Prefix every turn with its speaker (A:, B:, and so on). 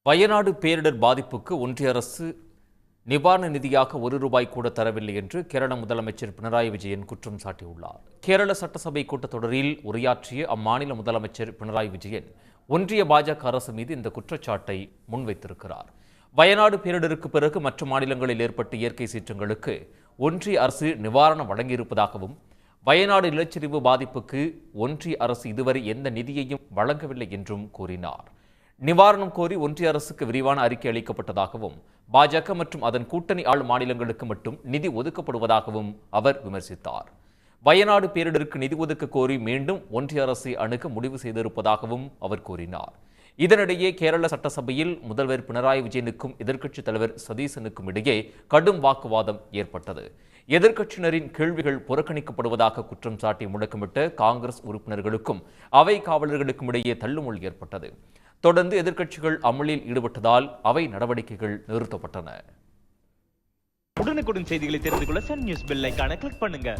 A: வயநாடு பேரிடர் பாதிப்புக்கு ஒன்றிய அரசு நிவாரண நிதியாக ₹1 கூட தரவில்லை என்று கேரள முதலமைச்சர் பினராயி விஜயன் குற்றம் சாட்டியுள்ளார். கேரள சட்டசபை கூட்டத்தொடரில் உரையாற்றிய அம்மாநில முதலமைச்சர் பினராயி விஜயன் ஒன்றிய பாஜக அரசு மீது இந்த குற்றச்சாட்டை முன்வைத்திருக்கிறார். வயநாடு பேரிடருக்கு பிறகு மற்ற மாநிலங்களில் ஏற்பட்ட இயற்கை சீற்றங்களுக்கு ஒன்றிய அரசு நிவாரணம் வழங்கியிருப்பதாகவும், வயநாடு நிலச்சரிவு பாதிப்புக்கு ஒன்றிய அரசு இதுவரை எந்த நிதியையும் வழங்கவில்லை என்றும் கூறினார். நிவாரணம் கோரி ஒன்றிய அரசுக்கு விரிவான அறிக்கை அளிக்கப்பட்டதாகவும், பாஜக மற்றும் அதன் கூட்டணி ஆளும் மாநிலங்களுக்கு மட்டும் நிதி ஒதுக்கப்படுவதாகவும் அவர் விமர்சித்தார். வயநாடு பேரிடருக்கு நிதி ஒதுக்க கோரி மீண்டும் ஒன்றிய அரசை அணுக முடிவு செய்திருப்பதாகவும் அவர் கூறினார். இதனிடையே கேரள சட்டசபையில் முதல்வர் பினராயி விஜயனுக்கும் எதிர்க்கட்சித் தலைவர் சதீசனுக்கும் இடையே கடும் வாக்குவாதம் ஏற்பட்டது. எதிர்க்கட்சியினரின் கேள்விகள் புறக்கணிக்கப்படுவதாக குற்றம் சாட்டி முழக்கமிட்ட காங்கிரஸ் உறுப்பினர்களுக்கும் அவை காவலர்களுக்கும் இடையே தள்ளுமுள் ஏற்பட்டது. தொடர்ந்து எதிர்க்கட்சிகள் அமளியில் ஈடுபட்டதால் அவை நடவடிக்கைகள் நிறுத்தப்பட்டன.
B: உடனுக்குடன் செய்திகளை தெரிந்து கொள்ள சன் நியூஸ் பெல் ஐகானை கிளிக் பண்ணுங்க.